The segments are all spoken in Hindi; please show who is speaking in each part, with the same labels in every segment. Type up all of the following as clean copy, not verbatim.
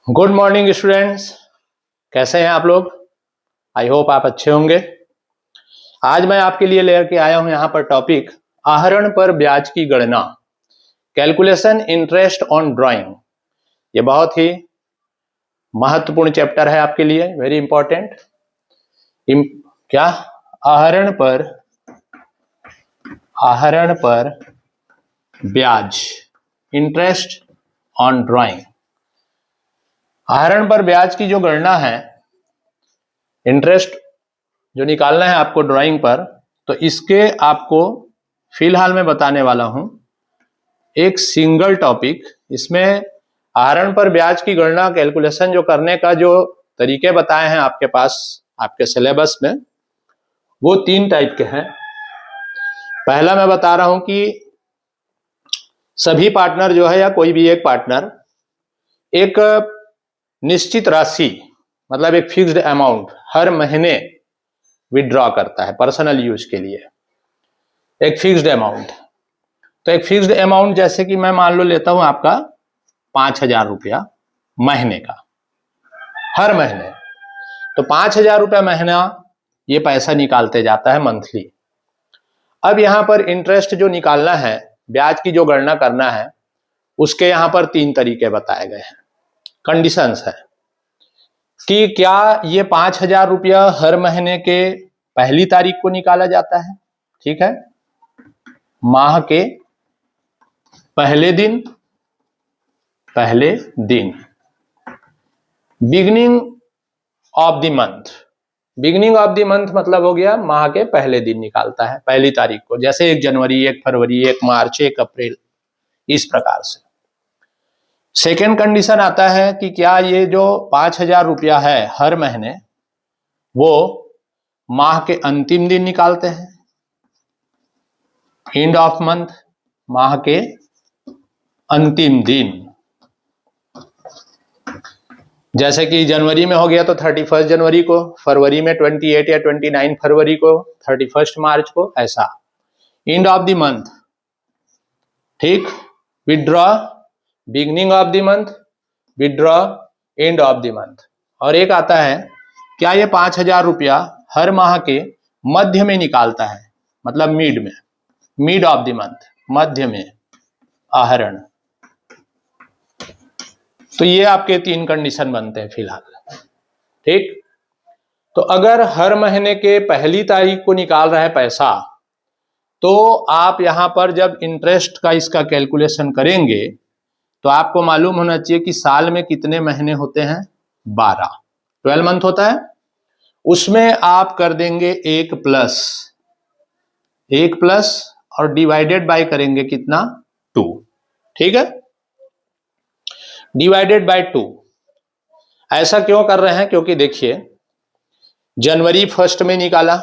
Speaker 1: Good morning students. कैसे हैं आप लोग? आई होप आप अच्छे होंगे। आज मैं आपके लिए लेकर आया हूं यहाँ पर टॉपिक आहरण पर ब्याज की गणना, कैलकुलेशन इंटरेस्ट ऑन ड्राइंग। ये बहुत ही महत्वपूर्ण चैप्टर है आपके लिए, वेरी इंपॉर्टेंट। क्या आहरण पर ब्याज, इंटरेस्ट ऑन ड्राइंग। आहरण पर ब्याज की जो गणना है, इंटरेस्ट जो निकालना है आपको ड्राइंग पर, तो इसके आपको फिलहाल मैं बताने वाला हूं एक सिंगल टॉपिक। इसमें आहरण पर ब्याज की गणना, कैलकुलेशन जो करने का जो तरीके बताए हैं आपके पास आपके सिलेबस में, वो 3 टाइप के हैं। पहला मैं बता रहा हूं कि सभी पार्टनर जो है या कोई भी एक पार्टनर एक निश्चित राशि, मतलब एक फिक्स्ड अमाउंट हर महीने विड्रॉ करता है पर्सनल यूज के लिए, एक फिक्स्ड अमाउंट। तो एक फिक्स्ड अमाउंट जैसे कि मैं मान लो लेता हूं आपका 5,000 रुपया महीने का, हर महीने। तो 5,000 रुपया महीना ये पैसा निकालते जाता है मंथली। अब यहां पर इंटरेस्ट जो निकालना है, ब्याज की जो गणना करना है, उसके यहां पर 3 तरीके बताए गए हैं। कंडीशंस है कि क्या ये 5,000 रुपया हर महीने के पहली तारीख को निकाला जाता है, ठीक है, माह के पहले दिन beginning of the month. Beginning of the month मतलब हो गया माह के पहले दिन निकालता है, पहली तारीख को, जैसे 1 जनवरी, 1 फरवरी, 1 मार्च, 1 अप्रैल, इस प्रकार से। सेकेंड कंडीशन आता है कि क्या ये जो 5,000 रुपया है हर महीने, वो माह के अंतिम दिन निकालते हैं, एंड ऑफ मंथ, माह के अंतिम दिन। जैसे कि जनवरी में हो गया तो 31 जनवरी को, फरवरी में 28 या 29 फरवरी को, 31 मार्च को, ऐसा एंड ऑफ द मंथ, ठीक। Withdraw beginning of the month, withdraw end of the month. और एक आता है क्या ये 5,000 रुपया हर माह के मध्य में निकालता है, मतलब मिड ऑफ द मंथ, मध्य में आहरण। तो ये आपके 3 कंडीशन बनते हैं फिलहाल, ठीक। तो अगर हर महीने के पहली तारीख को निकाल रहा है पैसा, तो आप यहां पर जब इंटरेस्ट का इसका कैलकुलेशन करेंगे तो आपको मालूम होना चाहिए कि साल में कितने महीने होते हैं, 12 मंथ होता है। उसमें आप कर देंगे 1 प्लस और डिवाइडेड बाय करेंगे कितना, 2, ठीक है, डिवाइडेड बाय 2। ऐसा क्यों कर रहे हैं? क्योंकि देखिए, जनवरी 1 में निकाला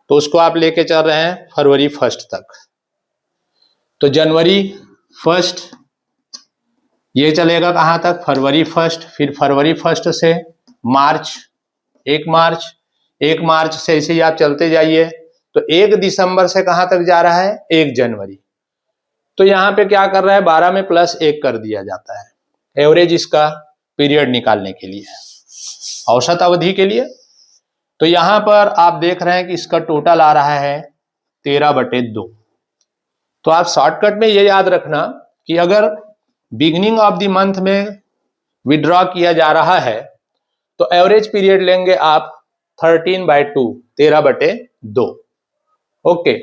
Speaker 1: तो उसको आप लेके चल रहे हैं फरवरी 1 तक, तो जनवरी 1 ये चलेगा कहां तक, फरवरी 1, फिर फरवरी 1 से मार्च, 1 मार्च से ऐसे ही आप चलते जाइए, तो 1 दिसंबर से कहां तक जा रहा है, 1 जनवरी। तो यहां पे क्या कर रहा है, 12 में +1 कर दिया जाता है, एवरेज इसका पीरियड निकालने के लिए, औसत अवधि के लिए। तो यहां पर आप देख रहे हैं कि इसका टोटल आ रहा है 13/2। तो आप शॉर्टकट में ये याद रखना कि अगर बिगनिंग ऑफ द मंथ में विड्रॉ किया जा रहा है तो एवरेज पीरियड लेंगे आप 13/2, 13/2, ओके।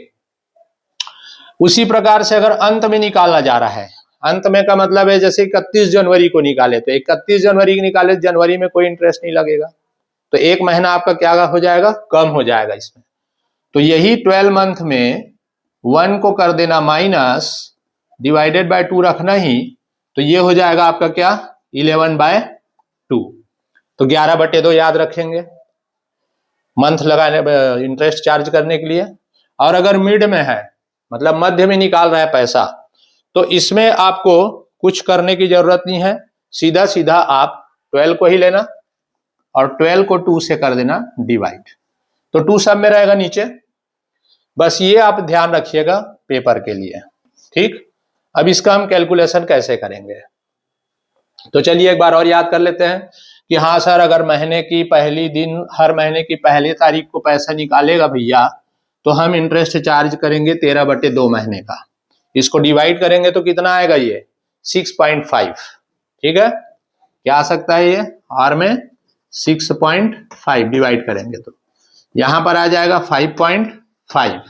Speaker 1: उसी प्रकार से अगर अंत में निकालना जा रहा है, अंत में का मतलब है जैसे 31 जनवरी को निकाले, तो 31 जनवरी निकाले, जनवरी में कोई इंटरेस्ट नहीं लगेगा, तो 1 महीना आपका क्या हो जाएगा, कम हो जाएगा इसमें। तो यही 12 मंथ में 1 को कर देना माइनस, डिवाइडेड बाय 2 रखना ही, तो ये हो जाएगा आपका क्या, 11/2। तो 11/2 याद रखेंगे मंथ लगाने, इंटरेस्ट चार्ज करने के लिए। और अगर मिड में है, मतलब मध्य में निकाल रहा है पैसा, तो इसमें आपको कुछ करने की जरूरत नहीं है, सीधा सीधा आप 12 को ही लेना और 12 को 2 से कर देना डिवाइड, तो 2 सब में रहेगा नीचे। बस ये आप ध्यान रखिएगा पेपर के लिए, ठीक। अब इसका हम कैलकुलेशन कैसे करेंगे। तो चलिए एक बार और याद कर लेते हैं कि हाँ सर, अगर महीने की पहली दिन, हर महीने की पहली तारीख को पैसा निकालेगा भैया, तो हम इंटरेस्ट चार्ज करेंगे 13/2 महीने का। इसको डिवाइड करेंगे तो कितना आएगा, ये 6.5। ठीक है, क्या आ सकता है ये, आर में 6.5 डिवाइड करेंगे तो यहां पर आ जाएगा 5.5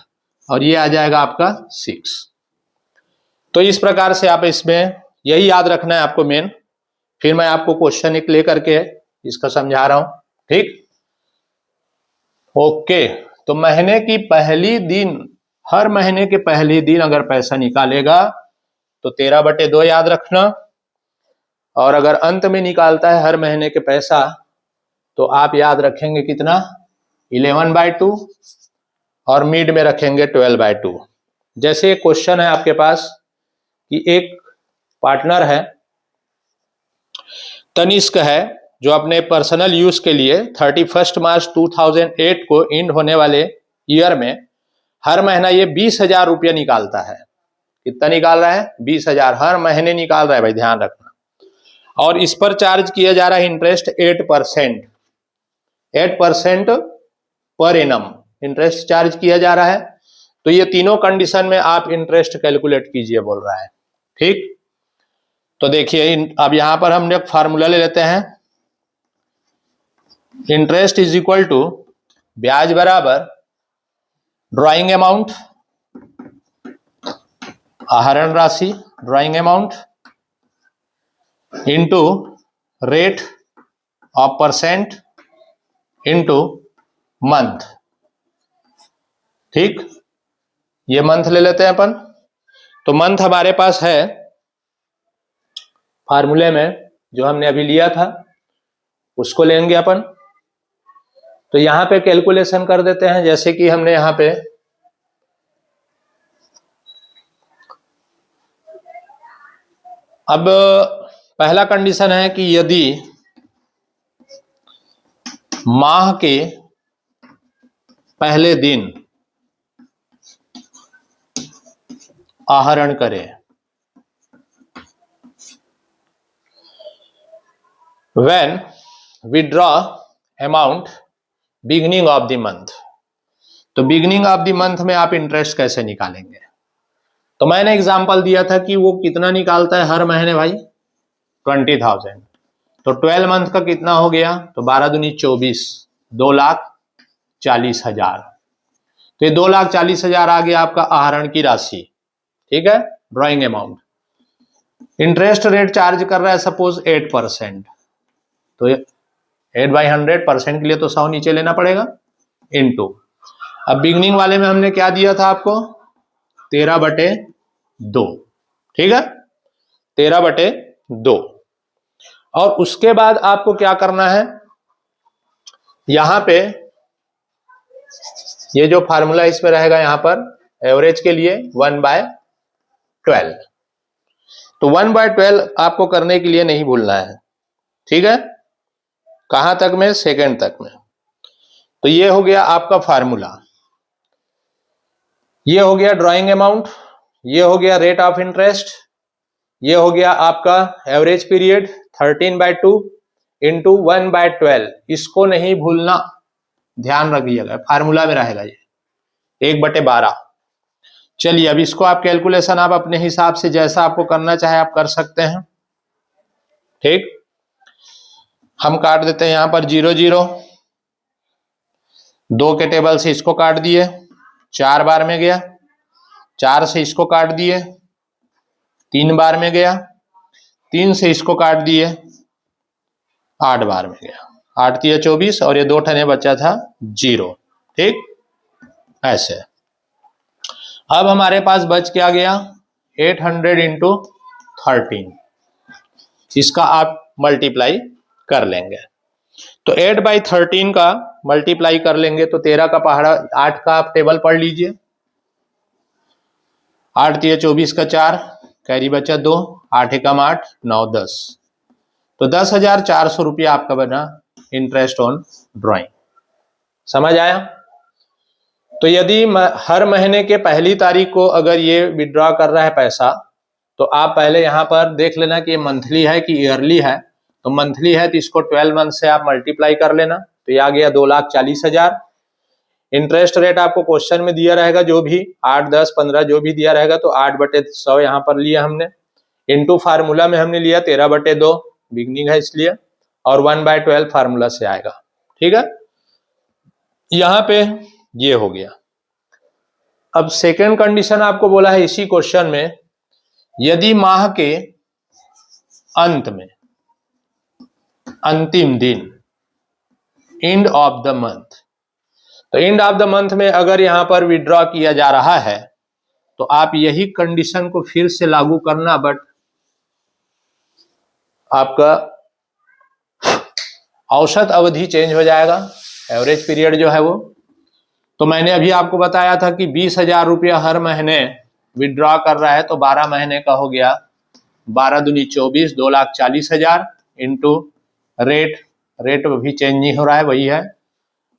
Speaker 1: और ये आ जाएगा आपका 6। तो इस प्रकार से आप इसमें यही याद रखना है आपको मेन। फिर मैं आपको क्वेश्चन एक लेकर के इसका समझा रहा हूं। ठीक, ओके। तो महीने की पहली दिन, हर महीने के पहले दिन अगर पैसा निकालेगा तो 13/2 याद रखना, और अगर अंत में निकालता है हर महीने के पैसा तो आप याद रखेंगे कितना, 11/2, और मिड में रखेंगे 12/2। जैसे एक क्वेश्चन है आपके पास कि एक पार्टनर है, तनिष्क है, जो अपने पर्सनल यूज के लिए 31 मार्च 2008 को एंड होने वाले ईयर में हर महीना ये 20,000 रुपया निकालता है। कितना निकाल रहा है, 20,000 हर महीने निकाल रहा है भाई, ध्यान रखना। और इस पर चार्ज किया जा रहा है interest 8% per annum interest charge किया जा रहा है। तो ये तीनों कंडीशन में आप इंटरेस्ट कैलकुलेट कीजिए बोल रहा है। ठीक, तो देखिए अब यहां पर हम एक फार्मूला ले लेते हैं। इंटरेस्ट इज इक्वल टू, ब्याज बराबर ड्राइंग अमाउंट, आहरण राशि drawing amount, into rate of percent into month. ठीक, ये मंथ ले लेते हैं अपन। तो मंथ हमारे पास है फार्मूले में, जो हमने अभी लिया था उसको लेंगे अपन। तो यहां पे कैलकुलेशन कर देते हैं, जैसे कि हमने यहां पे अब पहला कंडीशन है कि यदि माह के पहले दिन आहरण करें, when withdraw amount beginning of the month. तो बिगनिंग ऑफ द मंथ में आप इंटरेस्ट कैसे निकालेंगे? तो मैंने एग्जांपल दिया था कि वो कितना निकालता है हर महीने भाई, 20,000। तो 12 मंथ का कितना हो गया, तो 12 दूनी 24, 2,40,000। तो ये 2,40,000 आ गया आपका आहरण की राशि। ठीक है, drawing amount. Interest rate charge कर रहा है सपोज 8%, तो 8/100% के लिए तो 100 नीचे लेना पड़ेगा, इनटू। अब बिगनिंग वाले में हमने क्या दिया था आपको, 13/2। ठीक है, 13/2। और उसके बाद आपको क्या करना है, यहां पे ये जो फार्मूला इसमें रहेगा, यहां पर एवरेज के लिए 1/12। तो 1/12 आपको करने के लिए नहीं भूलना है। ठीक है, कहां तक में, सेकंड तक में। तो ये हो गया आपका फार्मूला, ये हो गया ड्राइंग अमाउंट, ये हो गया रेट ऑफ इंटरेस्ट, ये हो गया आपका एवरेज पीरियड 13/2 इंटू 1/12। इसको नहीं भूलना, ध्यान रखिएगा, फार्मूला में रहेगा ये 1/12। चलिए अब इसको आप कैलकुलेशन आप अपने हिसाब से जैसा आपको करना चाहे आप कर सकते हैं। ठीक, हम काट देते हैं यहां पर 0 0, 2 के टेबल से इसको काट दिए, 4 बार में गया, 4 से इसको काट दिए, 3 बार में गया, 3 से इसको काट दिए, 8 बार में गया, 8 3 24, और ये 2 ठने बचा था 0। ठीक, ऐसे। अब हमारे पास बच क्या गया, 800 इंटू 13। इसका आप मल्टीप्लाई कर लेंगे, तो 8/13 का मल्टीप्लाई कर लेंगे तो 13 का पहाड़ा 8 का आप टेबल पढ़ लीजिए, 8 3 24 का 4, कैरी बचा 2, 8 एकम 8, 9 10। तो 10,400 रुपया आपका बना इंटरेस्ट ऑन ड्राइंग। समझ आया? तो यदि हर महीने के पहली तारीख को अगर ये विड्रॉ कर रहा है पैसा, तो आप पहले यहाँ पर देख लेना कि ये मंथली है कि ईयरली है। तो मंथली है तो इसको 12 मंथ से आप मल्टीप्लाई कर लेना, तो ये आ गया 2,40,000। इंटरेस्ट रेट आपको क्वेश्चन में दिया रहेगा, जो भी 8, 10, 15 जो भी दिया रहेगा, तो 8/100 यहाँ पर लिया हमने, इनटू फार्मूला में हमने लिया 13/2, बिगनिंग है इसलिए, और 1/12 फार्मूला से आएगा। ठीक है, यहाँ पे ये हो गया। अब सेकेंड कंडीशन आपको बोला है इसी क्वेश्चन में, यदि माह के अंत में, अंतिम दिन, एंड ऑफ द मंथ, तो एंड ऑफ द मंथ में अगर यहां पर विड्रॉ किया जा रहा है तो आप यही कंडीशन को फिर से लागू करना, बट आपका औसत अवधि चेंज हो जाएगा, एवरेज पीरियड जो है वो। तो मैंने अभी आपको बताया था कि 20,000 रुपया हर महीने विड्रॉ कर रहा है, तो 12 महीने का हो गया 12 दूनी 24, 2,40,000 इंटू रेट भी चेंज नहीं हो रहा है, वही है।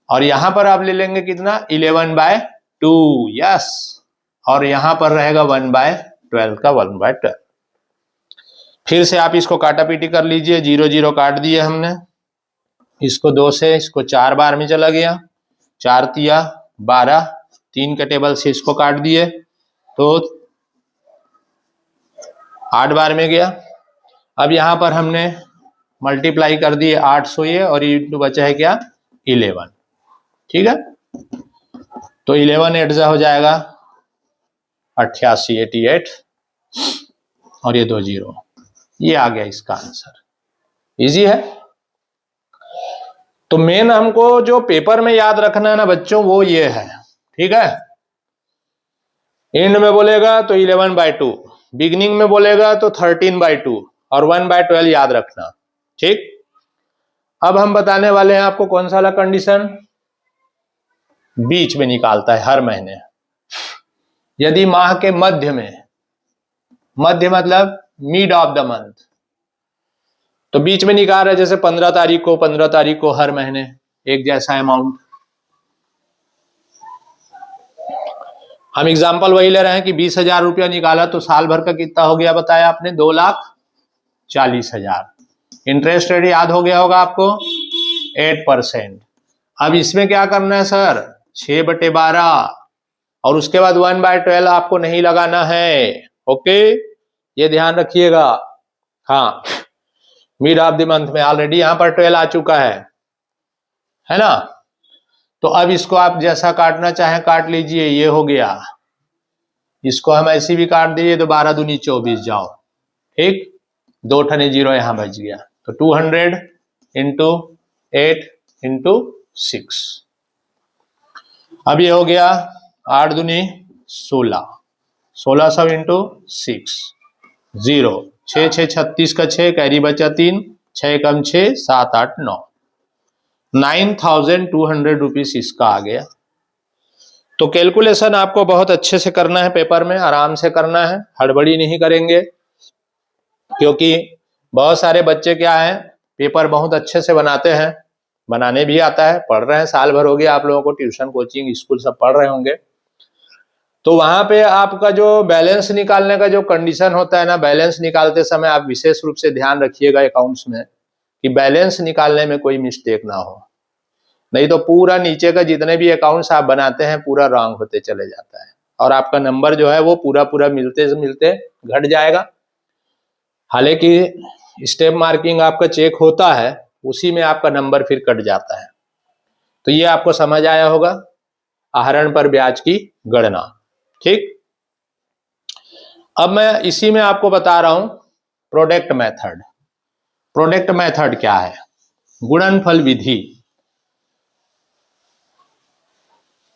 Speaker 1: और यहां पर आप ले लेंगे कितना, 11/2, यस, और यहां पर रहेगा 1/12 का 1/12। फिर से आप इसको काटा पीटी कर लीजिए, 0 0 काट दिए हमने, इसको 2 से इसको 4 बार में चला गया, 4 तिया 12, 3 के टेबल से इसको काट दिए तो 8 बार में गया। अब यहां पर हमने मल्टीप्लाई कर दिए 800 ये, और ये बचा है क्या, 11। ठीक है, तो 11 8 हो जाएगा 88, 88, और ये 2 0, ये आ गया इसका आंसर। इजी है। तो मेन हमको जो पेपर में याद रखना है ना बच्चों, वो ये है। ठीक है, एंड में बोलेगा तो 11/2, बिगनिंग में बोलेगा तो 13/2, और 1/12 याद रखना। ठीक, अब हम बताने वाले हैं आपको कौन सा वाला कंडीशन बीच में निकालता है हर महीने। यदि माह के मध्य में, मध्य मतलब मिड ऑफ द मंथ, तो बीच में निकाल रहे, जैसे 15 तारीख को हर महीने एक जैसा अमाउंट। हम एग्जाम्पल वही ले रहे हैं कि 20,000 रुपया निकाला तो साल भर का कितना हो गया बताया आपने, 2,40,000। इंटरेस्ट रेट याद हो गया होगा आपको, 8%। अब इसमें क्या करना है सर, 6/12, और उसके बाद 1/12 आपको नहीं लगाना है। ओके, ये ध्यान रखिएगा। हाँ, मिड ऑफ द मंथ में ऑलरेडी यहां पर 12 आ चुका है ना। तो अब इसको आप जैसा काटना चाहें काट लीजिए, ये हो गया। इसको हम ऐसे भी काट दिए तो 12 दूनी 24 जाओ। ठीक, 2 ठने 0 यहां बच गया, तो 200 इंटू 8 इंटू 6। अब ये हो गया 8 दूनी 16, 1600 इंटू 6, 0, 6 6 36 का 6, कैरी बचा 3, 6 कम 6 7 8 9, 9,200 रुपीज इसका आ गया। तो कैलकुलेशन आपको बहुत अच्छे से करना है, पेपर में आराम से करना है, हड़बड़ी नहीं करेंगे, क्योंकि बहुत सारे बच्चे क्या है, पेपर बहुत अच्छे से बनाते हैं, बनाने भी आता है, पढ़ रहे हैं, साल भर हो गया आप लोगों को, ट्यूशन कोचिंग स्कूल सब पढ़ रहे होंगे। तो वहां पे आपका जो बैलेंस निकालने का जो कंडीशन होता है ना, बैलेंस निकालते समय आप विशेष रूप से ध्यान रखिएगा अकाउंट्स में कि बैलेंस निकालने में कोई मिस्टेक ना हो, नहीं तो पूरा नीचे का जितने भी अकाउंट्स आप बनाते हैं पूरा रॉन्ग होते चले जाता है, और आपका नंबर जो है वो पूरा मिलते से मिलते घट जाएगा। हालांकि स्टेप मार्किंग आपका चेक होता है, उसी में आपका नंबर फिर कट जाता है। तो ये आपको समझ आया होगा, आहरण पर ब्याज की गणना। ठीक, अब मैं इसी में आपको बता रहा हूं प्रोडक्ट मेथड। प्रोडक्ट मेथड क्या है, गुणनफल विधि।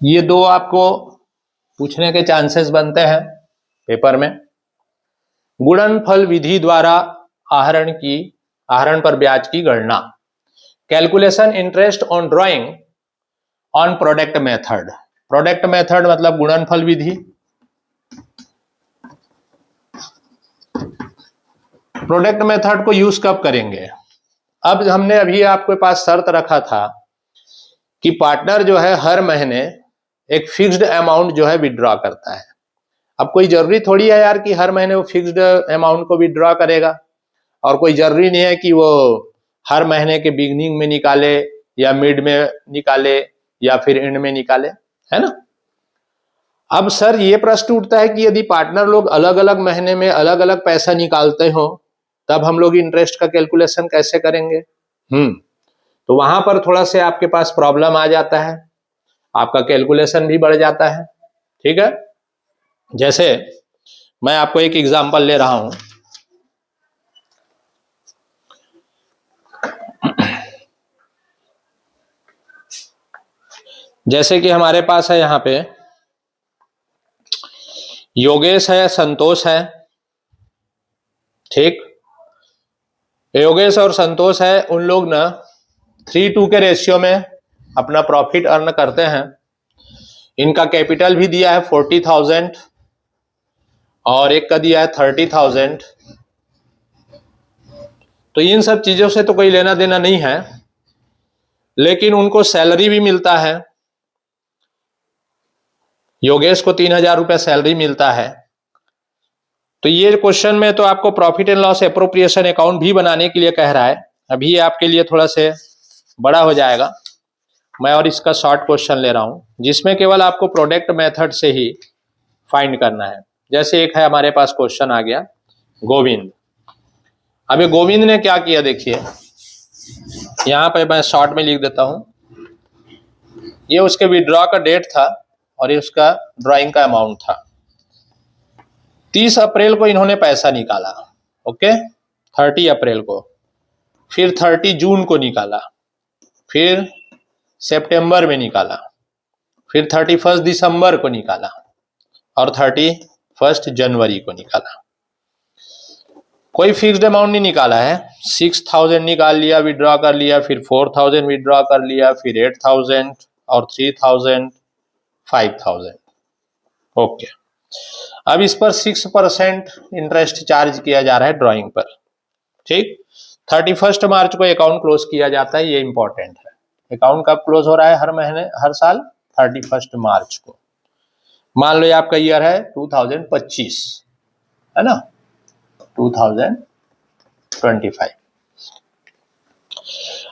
Speaker 1: ये दो आपको पूछने के चांसेस बनते हैं पेपर में। गुणनफल विधि द्वारा आहरण पर ब्याज की गणना, calculation interest on drawing on product method. Product method मतलब गुणनफल विधि। प्रोडक्ट मेथड को यूज कब करेंगे, अब हमने अभी आपके पास शर्त रखा था कि पार्टनर जो है हर महीने एक फिक्स्ड अमाउंट जो है विड्रॉ करता है। अब कोई जरूरी थोड़ी है यार कि हर महीने वो फिक्स्ड अमाउंट को विड्रॉ करेगा, और कोई जरूरी नहीं है कि वो हर महीने के बिगनिंग में निकाले या मिड में निकाले या फिर एंड में निकाले, है ना। अब सर ये प्रश्न उठता है कि यदि पार्टनर लोग अलग अलग महीने में अलग अलग पैसा निकालते हो तब हम लोग इंटरेस्ट का कैलकुलेशन कैसे करेंगे। तो वहां पर थोड़ा से आपके पास प्रॉब्लम आ जाता है, आपका कैलकुलेशन भी बढ़ जाता है। ठीक है, जैसे मैं आपको एक एग्जांपल ले रहा हूं। जैसे कि हमारे पास है यहाँ पे योगेश है, संतोष है, ठीक। योगेश और संतोष है, उन लोग ना 3:2 के रेशियो में अपना प्रॉफिट अर्न करते हैं। इनका कैपिटल भी दिया है 40,000 और एक का दिया है 30,000। तो इन सब चीजों से तो कोई लेना देना नहीं है, लेकिन उनको सैलरी भी मिलता है। योगेश को 3,000 रुपये सैलरी मिलता है। तो ये क्वेश्चन में तो आपको profit and loss appropriation account भी बनाने के लिए कह रहा है। अभी आपके लिए थोड़ा से बड़ा हो जाएगा, मैं और इसका शॉर्ट क्वेश्चन ले रहा हूं जिसमें केवल आपको प्रोडक्ट मेथड से ही फाइंड करना है। जैसे एक है हमारे पास क्वेश्चन आ गया गोविंद। अभी गोविंद ने क्या किया देखिए, यहाँ पे मैं शॉर्ट में लिख देता हूं। ये उसके विड्रॉ का डेट था और ये उसका ड्राइंग का अमाउंट था। 30 अप्रैल को इन्होंने पैसा निकाला, ओके, 30 अप्रैल को, फिर 30 जून को निकाला, फिर सितंबर में निकाला, फिर 31 दिसंबर को निकाला और 31 जनवरी को निकाला। कोई फिक्स्ड अमाउंट नहीं निकाला है। 6,000 निकाल लिया, विड्रॉ कर लिया, फिर 4,000 विड्रॉ कर लिया, फिर 8,000 और 3,000, 5,000, ओके। अब इस पर 6% इंटरेस्ट चार्ज किया जा रहा है ड्राइंग पर, ठीक। 31 मार्च को अकाउंट क्लोज किया जाता है, ये इंपॉर्टेंट है। अकाउंट कब क्लोज हो रहा है हर महीने हर साल? 31 मार्च को। मान लो ये आपका ईयर है 2025, है ना, 2025।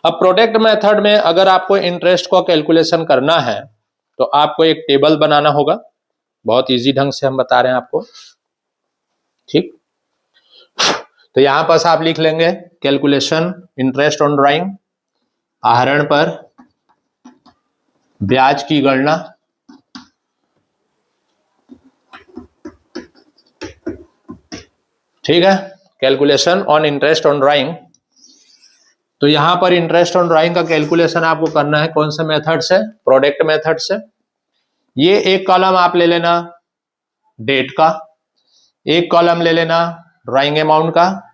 Speaker 1: अब प्रोडक्ट मेथड में अगर आपको इंटरेस्ट को कैलकुलेशन करना है तो आपको एक टेबल बनाना होगा। बहुत इजी ढंग से हम बता रहे हैं आपको, ठीक। तो यहां पास आप लिख लेंगे कैलकुलेशन इंटरेस्ट ऑन ड्राइंग, आहरण पर ब्याज की गणना, ठीक है, calculation on interest on drawing. तो यहां पर इंटरेस्ट ऑन ड्राइंग का कैलकुलेशन आपको करना है कौन से मेथड से? प्रोडक्ट मेथड से। ये एक कॉलम आप ले लेना डेट का, एक कॉलम ले लेना ड्राइंग अमाउंट का,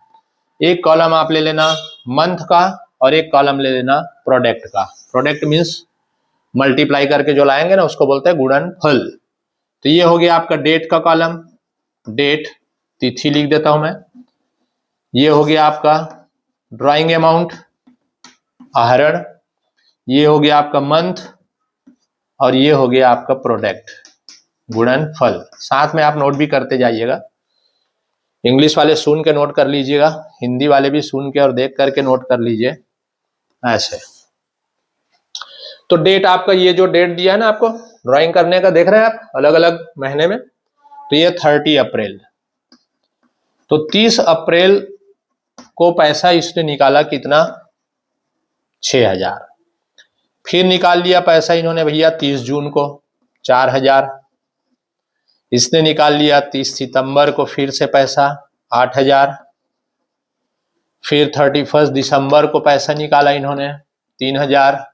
Speaker 1: एक कॉलम आप ले लेना मंथ का और एक कॉलम ले लेना प्रोडक्ट का। प्रोडक्ट मीन्स मल्टीप्लाई करके जो लाएंगे ना उसको बोलते हैं गुणनफल। तो ये हो गया आपका डेट का कॉलम, डेट तिथि लिख देता हूं मैं। ये हो गया आपका ड्राइंग अमाउंट आहरण, ये हो गया आपका मंथ और ये हो गया आपका प्रोडक्ट गुणनफल। साथ में आप नोट भी करते जाइएगा। इंग्लिश वाले सुन के नोट कर लीजिएगा, हिंदी वाले भी सुन के और देख करके नोट कर लीजिए ऐसे। तो डेट आपका ये जो डेट दिया है ना आपको ड्राइंग करने का, देख रहे हैं आप अलग अलग महीने में, तो ये 30 अप्रैल। तो 30 अप्रैल को पैसा इसने निकाला कितना? 6,000। फिर निकाल लिया पैसा इन्होंने भैया 30 जून को 4,000। इसने निकाल लिया 30 सितंबर को फिर से पैसा 8,000। फिर 31 दिसंबर को पैसा निकाला इन्होंने 3,000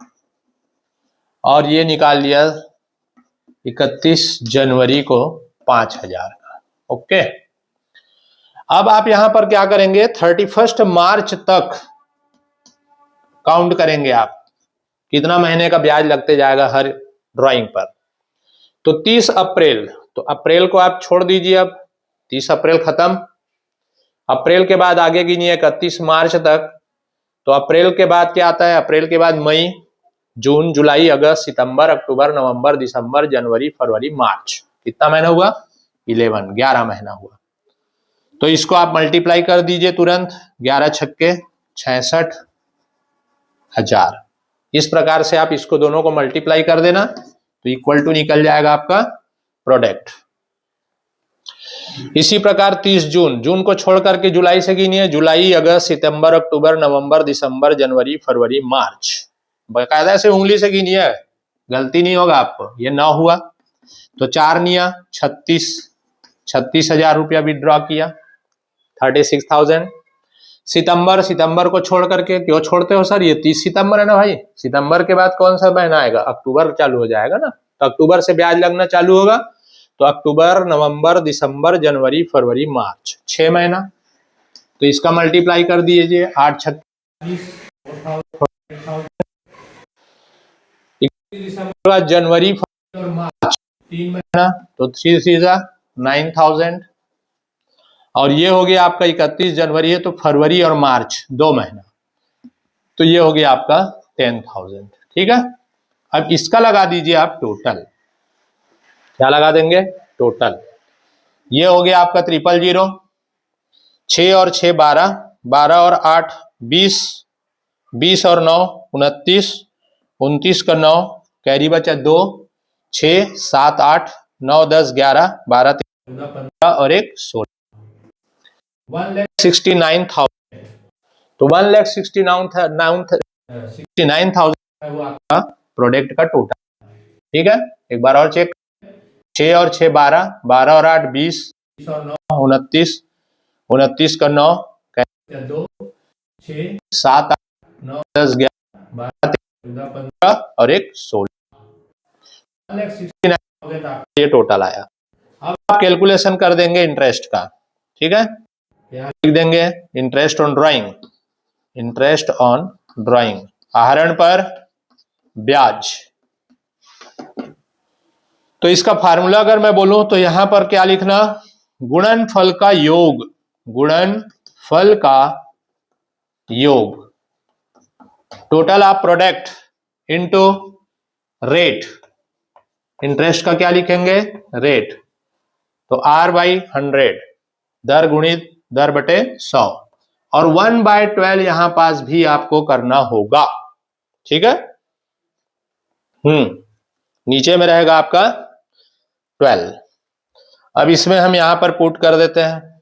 Speaker 1: और ये निकाल लिया 31 जनवरी को 5,000 का, ओके। अब आप यहां पर क्या करेंगे? 31 मार्च तक काउंट करेंगे आप कितना महीने का ब्याज लगते जाएगा हर ड्राइंग पर। तो 30 अप्रैल, तो अप्रैल को आप छोड़ दीजिए, अब 30 अप्रैल खत्म। अप्रैल के बाद आगे गिनिए 31 मार्च तक। तो अप्रैल के बाद क्या आता है? अप्रैल के बाद मई, जून, जुलाई, अगस्त, सितंबर, अक्टूबर, नवंबर, दिसंबर, जनवरी, फरवरी, मार्च। कितना महीना हुआ? 11 महीना हुआ। तो इसको आप मल्टीप्लाई कर दीजिए तुरंत, 11 छक्के 66,000। इस प्रकार से आप इसको दोनों को मल्टीप्लाई कर देना तो इक्वल टू निकल जाएगा आपका प्रोडक्ट। इसी प्रकार 30 जून, जून को छोड़ करके जुलाई से गिनिए, जुलाई, अगस्त, सितंबर, अक्टूबर, नवंबर, दिसंबर, जनवरी, फरवरी, मार्च। बाकायदा से उंगली से गिनिए, गलती नहीं होगा आपको। ये 9 हुआ तो 4 निया 36,000 रुपया विड्रॉ किया, 36,000। सितंबर, सितंबर को छोड़ करके, क्यों छोड़ते हो सर, ये 30 सितंबर है ना भाई, सितंबर के बाद कौन सा महीना आएगा, अक्टूबर चालू हो जाएगा ना, तो अक्टूबर से ब्याज लगना चालू होगा। तो अक्टूबर, नवंबर, दिसंबर, जनवरी, फरवरी, मार्च, 6 महीना। तो इसका मल्टीप्लाई कर दीजिए, 8 छक्के, जनवरी, फरवरी और मार्च 3 महीना, तो 3 9,000। और ये हो गया आपका 31 जनवरी है तो फरवरी और मार्च 2 महीना, तो ये हो गया आपका 10,000। ठीक है, अब इसका लगा दीजिए आप टोटल, क्या लगा देंगे, टोटल। ये हो गया आपका 000, 6 और 6 12, 12 और 8 20, 20 और 9 29, 29 का 9, कैरी बचा 2, 6 7 8 9 10 11 12 13 14 और 1 16, 1,69,000। तो 1,69,000 वो आपका प्रोडक्ट का टोटल। ठीक है, एक बार और चेक, 6 और 6 12, 12 और 8 20, 20 और 9 29, 29 का 9, 2 6 7 8 9 10 11 12 13 14 और 1 16, 1,69,000 ये टोटल आया। अब आप कैलकुलेशन कर देंगे इंटरेस्ट का। ठीक है, यहाँ लिख देंगे interest on drawing, interest on drawing, आहरण पर ब्याज। तो इसका फार्मूला अगर मैं बोलूं तो यहां पर क्या लिखना, गुणनफल का योग, गुणनफल का योग, total of product into rate, interest का क्या लिखेंगे, रेट, तो R/100, दर गुणित दर बटे 100, और 1/12 यहां पास भी आपको करना होगा। ठीक है, नीचे में रहेगा आपका 12। अब इसमें हम यहां पर पुट कर देते हैं,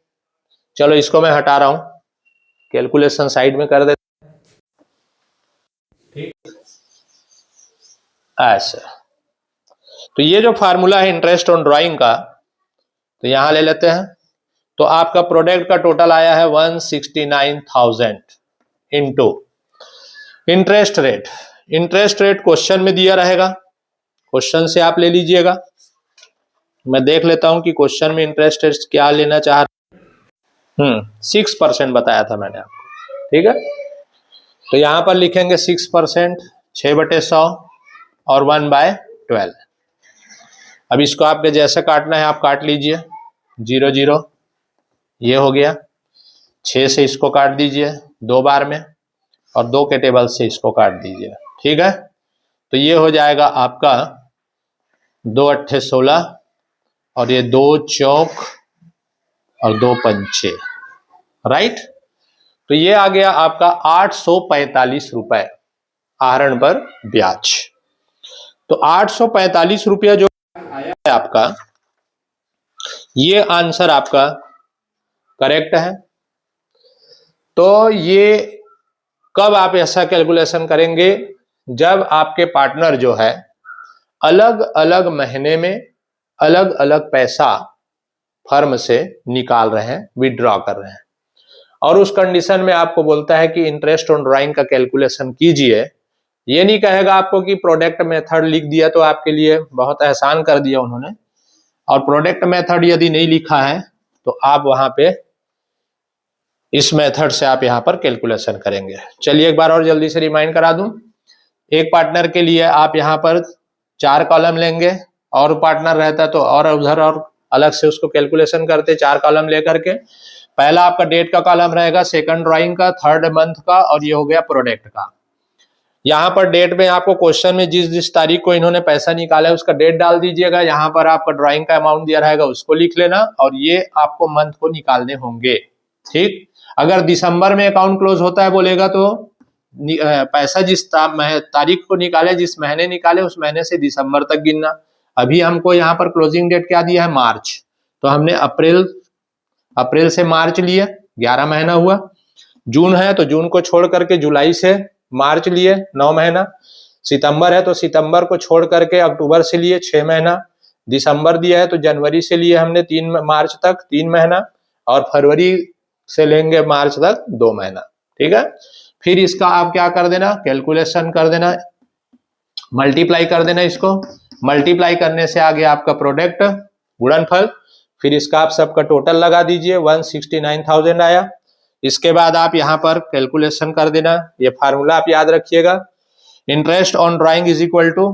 Speaker 1: चलो इसको मैं हटा रहा हूं, कैलकुलेशन साइड में कर देते हैं। ठीक, ऐसे। तो ये जो फार्मूला है इंटरेस्ट ऑन ड्राइंग का, तो यहां ले लेते हैं, तो आपका प्रोडक्ट का टोटल आया है 169,000 into interest rate. Interest rate question में दिया रहेगा, क्वेश्चन से आप ले लीजिएगा। मैं देख लेता हूं कि क्वेश्चन में इंटरेस्ट रेट क्या लेना चाह रहे, 6% बताया था मैंने आपको। ठीक है, तो यहां पर लिखेंगे 6%, 6/100 और 1/12। अब इसको आपके जैसे काटना है आप काट लीजिए, 0 0 ये हो गया, 6 से इसको काट दीजिए 2 बार में, और 2 के टेबल से इसको काट दीजिए। ठीक है, तो ये हो जाएगा आपका 2 8 16, और ये 2 चौक और 2 पंचे, राइट। तो ये आ गया आपका 845 रुपए आहरण पर ब्याज। तो 845 रुपया जो आया है आपका, ये आंसर आपका करेक्ट है। तो ये कब आप ऐसा कैलकुलेशन करेंगे, जब आपके पार्टनर जो है अलग अलग महीने में अलग अलग पैसा फर्म से निकाल रहे हैं, विड्रॉ कर रहे हैं, और उस कंडीशन में आपको बोलता है कि इंटरेस्ट ऑन ड्राइंग का कैलकुलेशन कीजिए। ये नहीं कहेगा आपको कि प्रोडक्ट मेथड लिख दिया तो आपके लिए बहुत आसान कर दिया उन्होंने, और प्रोडक्ट मेथड यदि नहीं लिखा है तो आप वहां पे इस मेथड से आप यहां पर कैलकुलेशन करेंगे। चलिए एक बार और जल्दी से रिमाइंड करा दूं, एक पार्टनर के लिए आप यहां पर 4 कॉलम लेंगे, और पार्टनर रहता तो और उधर और अलग से उसको कैलकुलेशन करते 4 कॉलम लेकर के। पहला आपका डेट का कॉलम रहेगा, सेकंड ड्राइंग का, थर्ड मंथ का, और ये हो गया प्रोडक्ट का। यहाँ पर डेट में आपको क्वेश्चन में जिस तारीख को इन्होंने पैसा निकाला है उसका डेट डाल दीजिएगा। यहाँ पर आपका ड्राइंग का अमाउंट दिया रहेगा उसको लिख लेना, और ये आपको मंथ को निकालने होंगे। ठीक, अगर दिसंबर में अकाउंट क्लोज होता है बोलेगा तो पैसा जिस तारीख को निकाले, जिस महीने निकाले, उस महीने से दिसंबर तक गिनना। अभी हमको यहाँ पर क्लोजिंग डेट क्या दिया है, मार्च, तो हमने अप्रैल से मार्च लिए, 11 महीना हुआ। जून है तो जून को छोड़ करके जुलाई से मार्च लिए, 9 महीना। सितंबर है तो सितंबर को छोड़ करके अक्टूबर से लिए, 6 महीना। दिसंबर दिया है तो जनवरी से लिए हमने 3 मार्च तक, 3 महीना, और फरवरी से लेंगे मार्च तक, 2 महीना। ठीक है, फिर इसका आप क्या कर देना, कैलकुलेशन कर देना, मल्टीप्लाई कर देना। इसको मल्टीप्लाई करने से आ गया आपका प्रोडक्ट, गुणनफल। फिर इसका आप सबका टोटल लगा दीजिए, 169,000 आया। इसके बाद आप यहाँ पर कैलकुलेशन कर देना, ये फार्मूला आप याद रखिएगा। Interest on drawing is equal to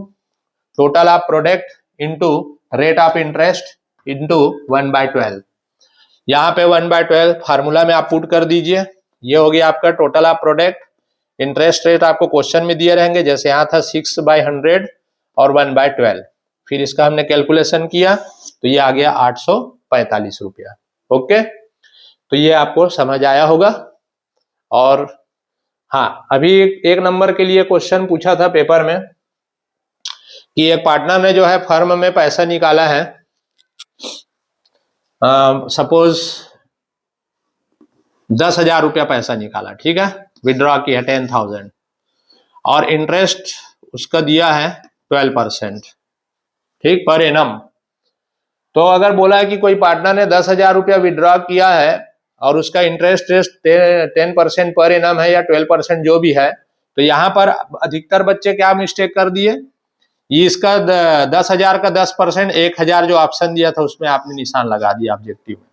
Speaker 1: total of product into rate of interest into 1/12। यहाँ पे 1/12 फार्मूला में आप पुट कर दीजिए। ये हो गया आपका total of product. Interest rate आपको क्वेश्चन में दिए रहेंगे, जैसे यहाँ था 6/100 और 1/12। फिर इसका हमने कैलकुलेशन किया तो ये आ गया 845 रुपया। ओके, तो ये आपको समझ आया होगा। और हाँ, अभी एक नंबर के लिए क्वेश्चन पूछा था पेपर में कि एक पार्टनर ने जो है फर्म में पैसा निकाला है, सपोज 10,000 रुपया पैसा निकाला, ठीक है, विड्रॉ किया 10,000, और इंटरेस्ट उसका दिया है 12%, ठीक, पर एनम। तो अगर बोला है कि कोई पार्टनर ने 10,000 रुपया विड्रॉ किया है और उसका इंटरेस्ट रेट 10% पर एनम है या 12% जो भी है, तो यहाँ पर अधिकतर बच्चे क्या मिस्टेक कर दिए, ये इसका 10,000 का 10%, 1,000 जो ऑप्शन दिया था उसमें आपने निशान लगा दिया ऑब्जेक्टिव में,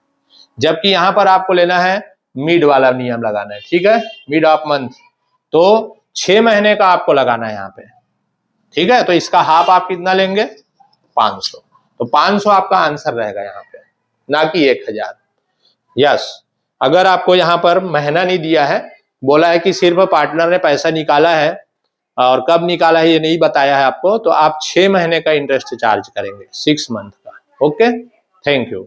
Speaker 1: जबकि यहाँ पर आपको लेना है मिड वाला नियम लगाना है। ठीक है, मिड ऑफ मंथ, तो 6 महीने का आपको लगाना है यहाँ पे। ठीक है, तो इसका हाफ आप कितना लेंगे, 500। तो 500 आपका आंसर रहेगा यहाँ पे, ना कि 1,000। यस, अगर आपको यहाँ पर महीना नहीं दिया है, बोला है कि सिर्फ पार्टनर ने पैसा निकाला है और कब निकाला है ये नहीं बताया है आपको, तो आप 6 महीने का इंटरेस्ट चार्ज करेंगे, 6 मंथ का। Okay, thank you.